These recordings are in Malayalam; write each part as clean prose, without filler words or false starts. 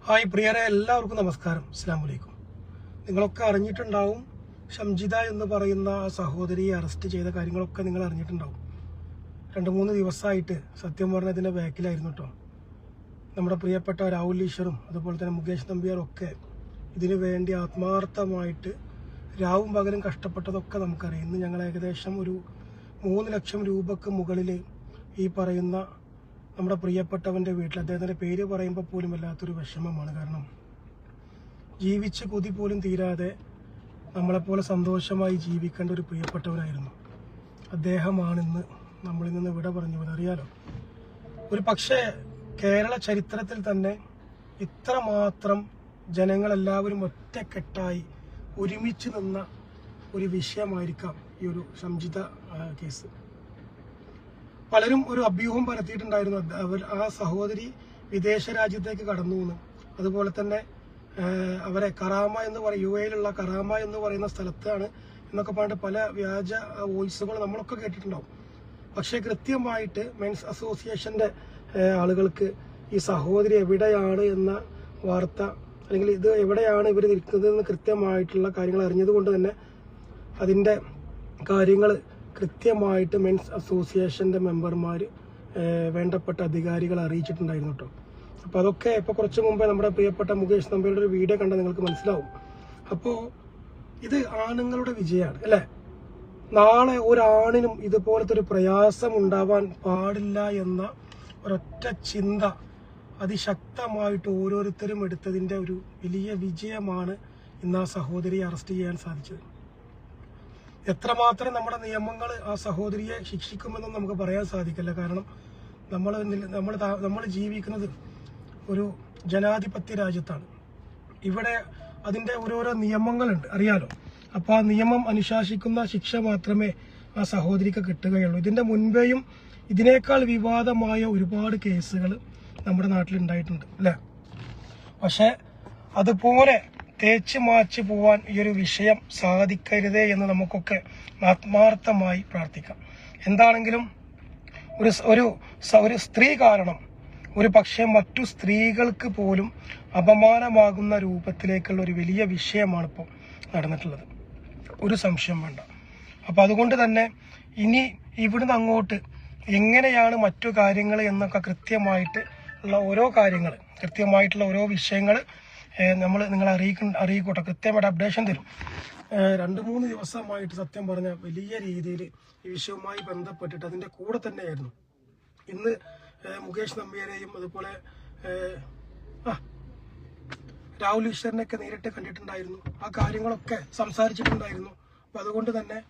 ഹായ് പ്രിയരെ, എല്ലാവർക്കും നമസ്കാരം. അസ്സലാമു അലൈക്കും. നിങ്ങളൊക്കെ അറിഞ്ഞിട്ടുണ്ടാവും, ഷംജിദ എന്ന് പറയുന്ന ആ സഹോദരിയെ അറസ്റ്റ് ചെയ്ത കാര്യങ്ങളൊക്കെ നിങ്ങൾ അറിഞ്ഞിട്ടുണ്ടാവും. 2-3 ദിവസമായിട്ട് സത്യം പറഞ്ഞ ഇതിൻ്റെ ബാക്കിലായിരുന്നു കേട്ടോ. നമ്മുടെ പ്രിയപ്പെട്ട രാഹുൽ ഈശ്വറും അതുപോലെ തന്നെ മുകേഷ് നമ്പ്യാരും ഒക്കെ ഇതിനു വേണ്ടി ആത്മാർത്ഥമായിട്ട് രാവും പകലും കഷ്ടപ്പെട്ടതൊക്കെ നമുക്കറിയാം. ഇന്ന് ഞങ്ങൾ ഏകദേശം ഒരു 3 ലക്ഷം രൂപക്ക് മുകളിൽ ഈ പറയുന്ന നമ്മുടെ പ്രിയപ്പെട്ടവൻ്റെ വീട്ടിൽ, അദ്ദേഹത്തിൻ്റെ പേര് പറയുമ്പോൾ പോലും വല്ലാത്തൊരു വിഷമമാണ്. കാരണം ജീവിച്ച് കൊതി പോലും തീരാതെ നമ്മളെപ്പോലെ സന്തോഷമായി ജീവിക്കേണ്ട ഒരു പ്രിയപ്പെട്ടവനായിരുന്നു. അദ്ദേഹമാണിന്ന് നമ്മളിൽ നിന്ന് വിട പറഞ്ഞു പോയത്. അറിയാലോ, ഒരു പക്ഷേ കേരള ചരിത്രത്തിൽ തന്നെ ഇത്രമാത്രം ജനങ്ങളെല്ലാവരും ഒറ്റക്കെട്ടായി ഒരുമിച്ച് നിന്ന ഒരു വിഷയമായിരിക്കാം ഈ ഒരു ഷംജിദ കേസ്. പലരും ഒരു അഭ്യൂഹം പരത്തിയിട്ടുണ്ടായിരുന്നു, ആ സഹോദരി വിദേശ രാജ്യത്തേക്ക് കടന്നു എന്ന്. അതുപോലെ തന്നെ അവരെ കറാമ എന്ന് പറയും, UAE കറാമ എന്ന് പറയുന്ന സ്ഥലത്താണ് എന്നൊക്കെ പറഞ്ഞിട്ട് പല വ്യാജ വോയിസുകൾ നമ്മളൊക്കെ കേട്ടിട്ടുണ്ടാവും. പക്ഷേ കൃത്യമായിട്ട് മെൻസ് അസോസിയേഷന്റെ ആളുകൾക്ക് ഈ സഹോദരി എവിടെയാണ് എന്ന വാർത്ത, അല്ലെങ്കിൽ ഇത് എവിടെയാണ് ഇവർ നിൽക്കുന്നതെന്ന് കൃത്യമായിട്ടുള്ള കാര്യങ്ങൾ അറിഞ്ഞതുകൊണ്ട് തന്നെ അതിൻ്റെ കാര്യങ്ങൾ കൃത്യമായിട്ട് മെൻസ് അസോസിയേഷൻ്റെ മെമ്പർമാർ വേണ്ടപ്പെട്ട അധികാരികളെ അറിയിച്ചിട്ടുണ്ടായിരുന്നു കേട്ടോ. അപ്പോൾ അതൊക്കെ ഇപ്പോൾ കുറച്ച് മുമ്പേ നമ്മുടെ പ്രിയപ്പെട്ട മുകേഷ് നമ്പ്യാരുടെ ഒരു വീഡിയോ കണ്ടാൽ നിങ്ങൾക്ക് മനസ്സിലാവും. അപ്പോൾ ഇത് ആണുങ്ങളുടെ വിജയമാണ് അല്ലേ. നാളെ ഒരാണിനും ഇതുപോലത്തെ ഒരു പ്രയാസം ഉണ്ടാവാൻ പാടില്ല എന്ന ഒരൊറ്റ ചിന്ത അതിശക്തമായിട്ട് ഓരോരുത്തരും എടുത്തതിൻ്റെ ഒരു വലിയ വിജയമാണ് ഇന്ന് ആ സഹോദരിയെ അറസ്റ്റ് ചെയ്യാൻ സാധിച്ചത്. എത്രമാത്രം നമ്മുടെ നിയമങ്ങൾ ആ സഹോദരിയെ ശിക്ഷിക്കുമെന്നും നമുക്ക് പറയാൻ സാധിക്കില്ല. കാരണം നമ്മൾ ജീവിക്കുന്നത് ഒരു ജനാധിപത്യ രാജ്യത്താണ്. ഇവിടെ അതിൻ്റെ ഓരോരോ നിയമങ്ങളുണ്ട്, അറിയാലോ. അപ്പോൾ ആ നിയമം അനുശാസിക്കുന്ന ശിക്ഷ മാത്രമേ ആ സഹോദരിക്ക് കിട്ടുകയുള്ളൂ. ഇതിൻ്റെ മുൻപേയും ഇതിനേക്കാൾ വിവാദമായ ഒരുപാട് കേസുകൾ നമ്മുടെ നാട്ടിലുണ്ടായിട്ടുണ്ട് അല്ലേ. പക്ഷെ അതുപോലെ തേച്ച് മാച്ച് പോവാൻ ഈ ഒരു വിഷയം സാധിക്കരുതേ എന്ന് നമുക്കൊക്കെ ആത്മാർത്ഥമായി പ്രാർത്ഥിക്കാം. എന്താണെങ്കിലും ഒരു സ്ത്രീ കാരണം ഒരു പക്ഷേ മറ്റു സ്ത്രീകൾക്ക് പോലും അപമാനമാകുന്ന രൂപത്തിലേക്കുള്ള ഒരു വലിയ വിഷയമാണ് ഇപ്പോൾ നടന്നിട്ടുള്ളത്, ഒരു സംശയം വേണ്ട. അപ്പം അതുകൊണ്ട് തന്നെ ഇനി ഇവിടുന്ന് അങ്ങോട്ട് എങ്ങനെയാണ് മറ്റു കാര്യങ്ങൾ എന്നൊക്കെ കൃത്യമായിട്ട് ഉള്ള ഓരോ കാര്യങ്ങൾ, കൃത്യമായിട്ടുള്ള ഓരോ വിഷയങ്ങൾ നിങ്ങളെ അറിയിക്കട്ടെ, കൃത്യമായിട്ട് അപ്ഡേഷൻ തരും. 2-3 ദിവസമായിട്ട് സത്യം പറഞ്ഞ വലിയ രീതിയിൽ ഈ വിഷയവുമായി ബന്ധപ്പെട്ടിട്ട് അതിൻ്റെ കൂടെ തന്നെയായിരുന്നു. ഇന്ന് മുകേഷ് നമ്പ്യാരെയും അതുപോലെ രാഹുൽ ഈശ്വറിനെയൊക്കെ നേരിട്ട് കണ്ടിട്ടുണ്ടായിരുന്നു, ആ കാര്യങ്ങളൊക്കെ സംസാരിച്ചിട്ടുണ്ടായിരുന്നു. അപ്പം അതുകൊണ്ട് തന്നെ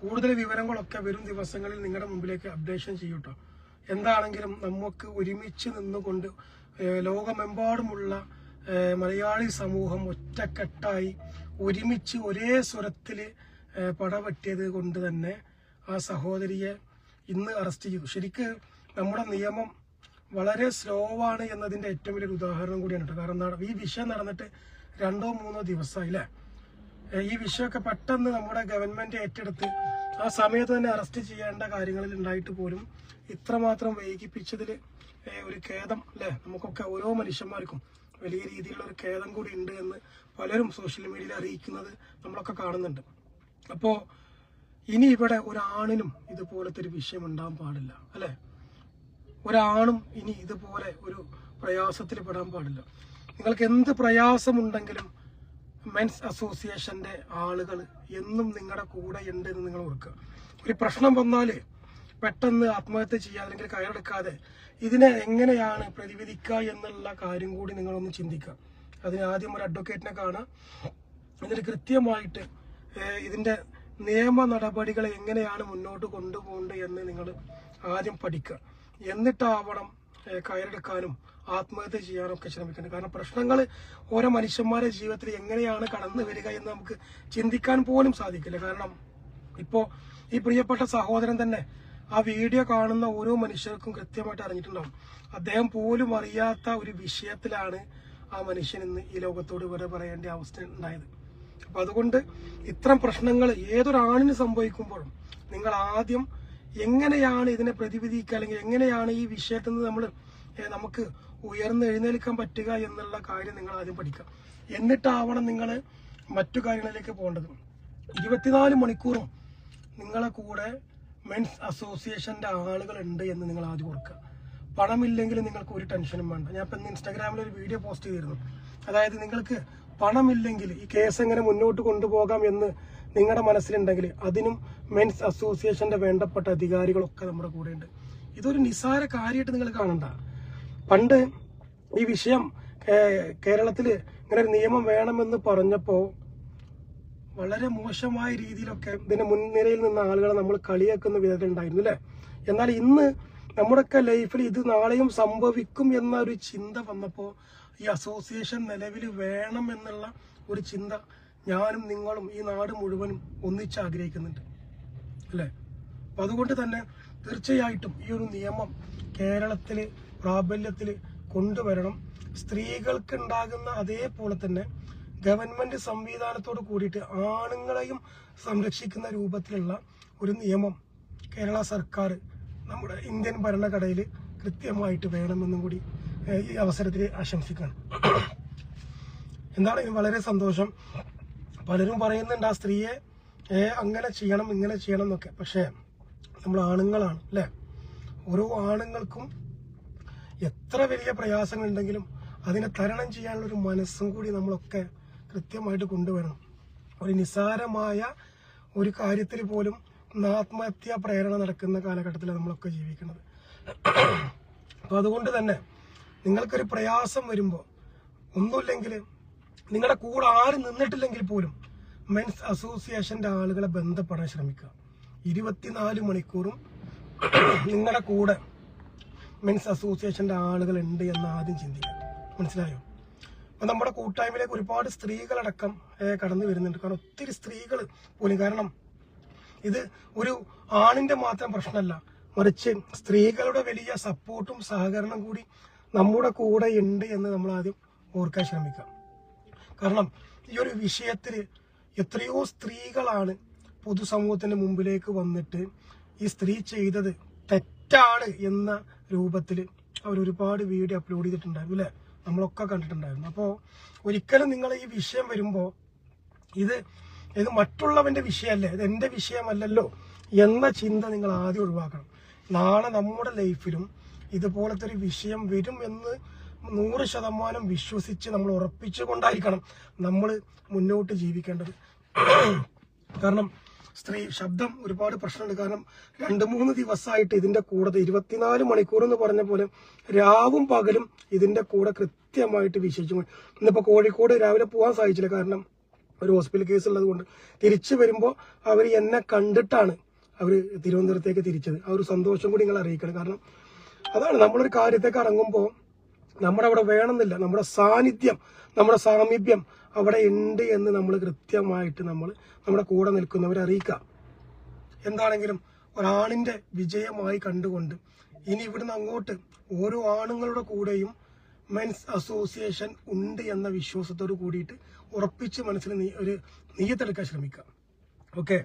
കൂടുതൽ വിവരങ്ങളൊക്കെ വരും ദിവസങ്ങളിൽ നിങ്ങളുടെ മുമ്പിലേക്ക് അപ്ഡേഷൻ ചെയ്യൂട്ടോ. എന്താണെങ്കിലും നമുക്ക് ഒരുമിച്ച് നിന്നുകൊണ്ട് ലോകമെമ്പാടുമുള്ള മലയാളി സമൂഹം ഒറ്റക്കെട്ടായി ഒരുമിച്ച് ഒരേ സ്വരത്തിൽ പടവെട്ടിയത് കൊണ്ട് തന്നെ ആ സഹോദരിയെ ഇന്ന് അറസ്റ്റ് ചെയ്തു. ശരിക്ക് നമ്മുടെ നിയമം വളരെ സ്ലോ ആണ് എന്നതിൻ്റെ ഏറ്റവും വലിയൊരു ഉദാഹരണം കൂടിയാണ് കേട്ടോ. കാരണം ഈ വിഷയം നടന്നിട്ട് 2-3 ദിവസമായി അല്ലേ. ഈ വിഷയമൊക്കെ പെട്ടെന്ന് നമ്മുടെ ഗവൺമെന്റ് ഏറ്റെടുത്ത് ആ സമയത്ത് തന്നെ അറസ്റ്റ് ചെയ്യേണ്ട കാര്യങ്ങളിൽ ഉണ്ടായിട്ട് പോലും ഇത്രമാത്രം വൈകിപ്പിച്ചതിൽ ഒരു ഖേദം അല്ലേ. നമുക്കൊക്കെ ഓരോ മനുഷ്യന്മാർക്കും വലിയ രീതിയിലുള്ള ഒരു ഖേദം കൂടി ഉണ്ട് എന്ന് പലരും സോഷ്യൽ മീഡിയയിൽ അറിയിക്കുന്നത് നമ്മളൊക്കെ കാണുന്നുണ്ട്. അപ്പോൾ ഇനി ഇവിടെ ഒരാണിനും ഇതുപോലത്തെ ഒരു വിഷയം ഉണ്ടാകാൻ പാടില്ല അല്ലേ. ഒരാണും ഇനി ഇതുപോലെ ഒരു പ്രയാസത്തിൽ പെടാൻ പാടില്ല. നിങ്ങൾക്ക് എന്ത് പ്രയാസമുണ്ടെങ്കിലും മെൻസ് അസോസിയേഷന്റെ ആളുകൾ എന്നും നിങ്ങളുടെ കൂടെ ഉണ്ട് എന്ന് നിങ്ങൾ ഓർക്കുക. ഒരു പ്രശ്നം വന്നാൽ പെട്ടെന്ന് ആത്മഹത്യ ചെയ്യാതെ അല്ലെങ്കിൽ കയറെടുക്കാതെ ഇതിനെ എങ്ങനെയാണ് പ്രതിവിധിക്കുക എന്നുള്ള കാര്യം കൂടി നിങ്ങളൊന്ന് ചിന്തിക്കുക. അതിന് ആദ്യം ഒരു അഡ്വക്കേറ്റിനെ കാണുക, എന്നിട്ട് കൃത്യമായിട്ട് ഇതിന്റെ നിയമ നടപടികളെ എങ്ങനെയാണ് മുന്നോട്ട് കൊണ്ടുപോകേണ്ടത് എന്ന് നിങ്ങൾ ആദ്യം പഠിക്കുക. എന്നിട്ടാവണം കയറെടുക്കാനും ആത്മഹത്യ ചെയ്യാനൊക്കെ ശ്രമിക്കുന്നത്. കാരണം പ്രശ്നങ്ങൾ ഓരോ മനുഷ്യന്മാരുടെ ജീവിതത്തിൽ എങ്ങനെയാണ് കടന്നു വരിക എന്ന് നമുക്ക് ചിന്തിക്കാൻ പോലും സാധിക്കില്ല. കാരണം ഇപ്പോൾ ഈ പ്രിയപ്പെട്ട സഹോദരൻ തന്നെ ആ വീഡിയോ കാണുന്ന ഓരോ മനുഷ്യർക്കും കൃത്യമായിട്ട് അറിഞ്ഞിട്ടുണ്ടാവും. അദ്ദേഹം പോലും അറിയാത്ത ഒരു വിഷയത്തിലാണ് ആ മനുഷ്യൻ ഇന്ന് ഈ ലോകത്തോട് വരെ പറയേണ്ട അവസ്ഥ ഉണ്ടായത്. അപ്പൊ അതുകൊണ്ട് ഇത്തരം പ്രശ്നങ്ങൾ ഏതൊരാണിന് സംഭവിക്കുമ്പോഴും നിങ്ങൾ ആദ്യം എങ്ങനെയാണ് ഇതിനെ പ്രതിവിധിക്കുക, അല്ലെങ്കിൽ എങ്ങനെയാണ് ഈ വിഷയത്തിൽ നിന്ന് നമുക്ക് ഉയർന്ന് എഴുന്നേൽക്കാൻ പറ്റുക എന്നുള്ള കാര്യം നിങ്ങൾ ആദ്യം പഠിക്കുക. എന്നിട്ടാവണം നിങ്ങൾ മറ്റു കാര്യങ്ങളിലേക്ക് പോകേണ്ടത്. 24 മണിക്കൂറും നിങ്ങളെ കൂടെ മെൻസ് അസോസിയേഷന്റെ ആളുകൾ ഉണ്ട് എന്ന് നിങ്ങൾ ആദ്യം ഓർക്കുക. പണമില്ലെങ്കിൽ നിങ്ങൾക്ക് ഒരു ടെൻഷനും വേണ്ട. ഞാൻ ഇപ്പം ഇൻസ്റ്റാഗ്രാമിൽ ഒരു വീഡിയോ പോസ്റ്റ് ചെയ്തിരുന്നു. അതായത് നിങ്ങൾക്ക് പണമില്ലെങ്കിൽ ഈ കേസ് എങ്ങനെ മുന്നോട്ട് കൊണ്ടുപോകാം എന്ന് നിങ്ങളുടെ മനസ്സിലുണ്ടെങ്കിൽ അതിനും മെൻസ് അസോസിയേഷന്റെ വേണ്ടപ്പെട്ട അധികാരികളൊക്കെ നമ്മുടെ കൂടെ ഉണ്ട്. ഇതൊരു നിസ്സാര കാര്യമായിട്ട് നിങ്ങൾ കാണണ്ട. പണ്ട് ഈ വിഷയം കേരളത്തിൽ ഇങ്ങനെ ഒരു നിയമം വേണമെന്ന് പറഞ്ഞപ്പോൾ വളരെ മോശമായ രീതിയിലൊക്കെ ഇതിന്റെ മുൻനിരയിൽ നിന്ന ആളുകളെ നമ്മൾ കളിയാക്കുന്ന വിധത്തിൽ ഉണ്ടായിരുന്നു അല്ലേ. എന്നാൽ ഇന്ന് നമ്മുടെയൊക്കെ ലൈഫിൽ ഇത് നാളെയും സംഭവിക്കും എന്ന ഒരു ചിന്ത വന്നപ്പോൾ ഈ അസോസിയേഷൻ നിലവിൽ വേണം എന്നുള്ള ഒരു ചിന്ത ഞാനും നിങ്ങളും ഈ നാട് മുഴുവനും ഒന്നിച്ച് ആഗ്രഹിക്കുന്നുണ്ട് അല്ലേ. അപ്പൊ അതുകൊണ്ട് തന്നെ തീർച്ചയായിട്ടും ഈ ഒരു നിയമം കേരളത്തിൽ പ്രാബല്യത്തിൽ കൊണ്ടുവരണം. സ്ത്രീകൾക്ക് ഉണ്ടാകുന്ന അതേപോലെ തന്നെ ഗവൺമെന്റ് സംവിധാനത്തോട് കൂടിയിട്ട് ആണുങ്ങളെയും സംരക്ഷിക്കുന്ന രൂപത്തിലുള്ള ഒരു നിയമം കേരള സർക്കാർ നമ്മുടെ ഇന്ത്യൻ ഭരണഘടനയിൽ കൃത്യമായിട്ട് വേണമെന്നും കൂടി ഈ അവസരത്തിൽ ആശംസിക്കുകയാണ്. എന്താണ് വളരെ സന്തോഷം. പലരും പറയുന്നുണ്ട് ആ സ്ത്രീയെ അങ്ങനെ ചെയ്യണം ഇങ്ങനെ ചെയ്യണം എന്നൊക്കെ. പക്ഷേ നമ്മൾ ആണുങ്ങളാണ് അല്ലേ. ഓരോ ആണുങ്ങൾക്കും എത്ര വലിയ പ്രയാസങ്ങളുണ്ടെങ്കിലും അതിനെ തരണം ചെയ്യാനുള്ള ഒരു മനസ്സും കൂടി നമ്മളൊക്കെ കൃത്യമായിട്ട് കൊണ്ടുവരണം. ഒരു നിസ്സാരമായ ഒരു കാര്യത്തിൽ പോലും ആത്മഹത്യാ പ്രേരണ നടക്കുന്ന കാലഘട്ടത്തിലാണ് നമ്മളൊക്കെ ജീവിക്കുന്നത്. അപ്പൊ അതുകൊണ്ട് തന്നെ നിങ്ങൾക്കൊരു പ്രയാസം വരുമ്പോൾ ഒന്നുമില്ലെങ്കിൽ നിങ്ങളുടെ കൂടെ ആര് നിന്നിട്ടില്ലെങ്കിൽ പോലും മെൻസ് അസോസിയേഷന്റെ ആളുകളെ ബന്ധപ്പെടാൻ ശ്രമിക്കുക. 24 മണിക്കൂറും നിങ്ങളുടെ കൂടെ മെൻസ് അസോസിയേഷന്റെ ആളുകൾ ഉണ്ട് എന്ന് ആദ്യം ചിന്തിക്കുക. മനസ്സിലായോ? അപ്പൊ നമ്മുടെ കൂട്ടായ്മയിലേക്ക് ഒരുപാട് സ്ത്രീകളടക്കം കടന്നു വരുന്നുണ്ട്. കാരണം ഒത്തിരി സ്ത്രീകൾ പോലും, കാരണം ഇത് ഒരു ആണിന്റെ മാത്രം പ്രശ്നമല്ല, മറിച്ച് സ്ത്രീകളുടെ വലിയ സപ്പോർട്ടും സഹകരണം കൂടി നമ്മുടെ കൂടെ ഉണ്ട് എന്ന് നമ്മൾ ആദ്യം ഓർക്കാൻ ശ്രമിക്കാം. കാരണം ഈ ഒരു വിഷയത്തിൽ എത്രയോ സ്ത്രീകളാണ് പൊതുസമൂഹത്തിന്റെ മുമ്പിലേക്ക് വന്നിട്ട് ഈ സ്ത്രീ ചെയ്തത് തെറ്റാണ് എന്ന രൂപത്തിൽ അവർ ഒരുപാട് വീഡിയോ അപ്ലോഡ് ചെയ്തിട്ടുണ്ടായിരുന്നു അല്ലെ, നമ്മളൊക്കെ കണ്ടിട്ടുണ്ടായിരുന്നു. അപ്പോൾ ഒരിക്കലും നിങ്ങൾ ഈ വിഷയം വരുമ്പോൾ ഇത് മറ്റുള്ളവന്റെ വിഷയമല്ലേ, ഇത് എൻ്റെ വിഷയമല്ലല്ലോ എന്ന ചിന്ത നിങ്ങൾ ആദ്യം ഒഴിവാക്കണം. നാളെ നമ്മുടെ ലൈഫിലും ഇതുപോലത്തെ ഒരു വിഷയം വരും എന്ന് 100% വിശ്വസിച്ച് നമ്മൾ ഉറപ്പിച്ചുകൊണ്ടായിരിക്കണം നമ്മൾ മുന്നോട്ട് ജീവിക്കേണ്ടത്. കാരണം സ്ത്രീ ശബ്ദം ഒരുപാട് പ്രശ്നമുണ്ട്. കാരണം 2-3 ദിവസമായിട്ട് ഇതിന്റെ കൂടെ 24 മണിക്കൂർ എന്ന് പറഞ്ഞ പോലെ രാവും പകലും ഇതിന്റെ കൂടെ കൃത്യമായിട്ട് വിശ്വസിച്ചു. ഇന്നിപ്പോ കോഴിക്കോട് രാവിലെ പോകാൻ സാധിച്ചില്ല, കാരണം ഒരു ഹോസ്പിറ്റൽ കേസ് ഉള്ളത് കൊണ്ട്. തിരിച്ചു വരുമ്പോൾ അവർ എന്നെ കണ്ടിട്ടാണ് അവർ തിരുവനന്തപുരത്തേക്ക് തിരിച്ചത്. ആ ഒരു സന്തോഷം കൂടി നിങ്ങൾ അറിയിക്കണം. കാരണം അതാണ്, നമ്മളൊരു കാര്യത്തേക്ക് ഇറങ്ങുമ്പോൾ നമ്മുടെ അവിടെ വേണമെന്നില്ല, നമ്മുടെ സാന്നിധ്യം, നമ്മുടെ സാമീപ്യം അവിടെ ഉണ്ട് എന്ന് നമ്മൾ കൃത്യമായിട്ട് നമ്മുടെ കൂടെ നിൽക്കുന്നവരെ അറിയിക്കുക. എന്താണെങ്കിലും ഒരാണിന്റെ വിജയമായി കണ്ടുകൊണ്ട് ഇനി ഇവിടുന്ന് അങ്ങോട്ട് ഓരോ ആണുങ്ങളുടെ കൂടെയും മെൻസ് അസോസിയേഷൻ ഉണ്ട് എന്ന വിശ്വാസത്തോട് കൂടിയിട്ട് ഉറപ്പിച്ച് മനസ്സിൽ ഒരു നീയത്തെടുക്കാൻ ശ്രമിക്കുക. ഓക്കെ,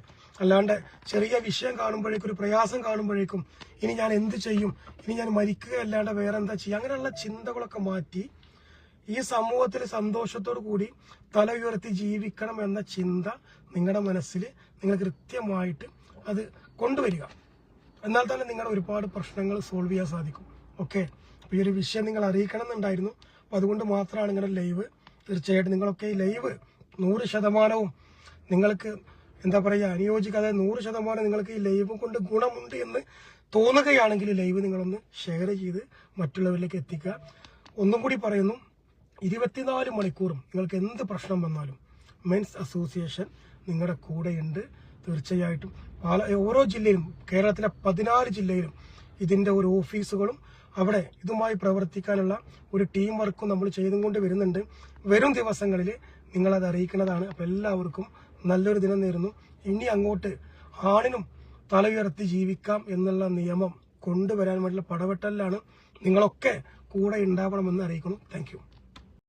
അല്ലാണ്ട് ചെറിയ വിഷയം കാണുമ്പോഴേക്കും, ഒരു പ്രയാസം കാണുമ്പോഴേക്കും ഇനി ഞാൻ എന്ത് ചെയ്യും, ഇനി ഞാൻ മരിക്കുക അല്ലാണ്ട് വേറെ എന്താ ചെയ്യുക, അങ്ങനെയുള്ള ചിന്തകളൊക്കെ മാറ്റി ഈ സമൂഹത്തിൽ സന്തോഷത്തോടു കൂടി തല ഉയർത്തി ജീവിക്കണം എന്ന ചിന്ത നിങ്ങളുടെ മനസ്സിൽ നിങ്ങൾ കൃത്യമായിട്ട് അത് കൊണ്ടുവരിക. എന്നാൽ തന്നെ നിങ്ങളുടെ ഒരുപാട് പ്രശ്നങ്ങൾ സോൾവ് ചെയ്യാൻ സാധിക്കും. ഓക്കെ, അപ്പോൾ ഈ ഒരു വിഷയം നിങ്ങൾ അറിയിക്കണം എന്നുണ്ടായിരുന്നു. അപ്പോൾ അതുകൊണ്ട് മാത്രമാണ് ഇങ്ങനെ ലൈവ്. തീർച്ചയായിട്ടും നിങ്ങളൊക്കെ ഈ ലൈവ് 100% നിങ്ങൾക്ക് എന്താ പറയുക അനുയോജിക്കാതെ 100% നിങ്ങൾക്ക് ഈ ലൈവ് കൊണ്ട് ഗുണമുണ്ട് എന്ന് തോന്നുകയാണെങ്കിൽ ലൈവ് നിങ്ങളൊന്ന് ഷെയർ ചെയ്ത് മറ്റുള്ളവരിലേക്ക് എത്തിക്കുക. ഒന്നും കൂടി പറയുന്നു, 24 മണിക്കൂറും നിങ്ങൾക്ക് എന്ത് പ്രശ്നം വന്നാലും മെൻസ് അസോസിയേഷൻ നിങ്ങളുടെ കൂടെയുണ്ട്. തീർച്ചയായിട്ടും ഓരോ ജില്ലയിലും, കേരളത്തിലെ 14 ജില്ലയിലും ഇതിന്റെ ഒരു ഓഫീസുകളും അവിടെ ഇതുമായി പ്രവർത്തിക്കാനുള്ള ഒരു ടീം വർക്കും നമ്മൾ ചെയ്തുകൊണ്ട് വരുന്നുണ്ട്. വരും ദിവസങ്ങളിൽ നിങ്ങളത് അറിയിക്കുന്നതാണ്. അപ്പം എല്ലാവർക്കും നല്ലൊരു ദിനം നേരുന്നു. ഇനി അങ്ങോട്ട് ആണിനും തല ഉയർത്തി ജീവിക്കാം എന്നുള്ള നിയമം കൊണ്ടുവരാൻ വേണ്ടിയുള്ള പടവെട്ടലിലാണ്. നിങ്ങളൊക്കെ കൂടെ ഉണ്ടാവണമെന്ന് അറിയിക്കുന്നു. Thank you.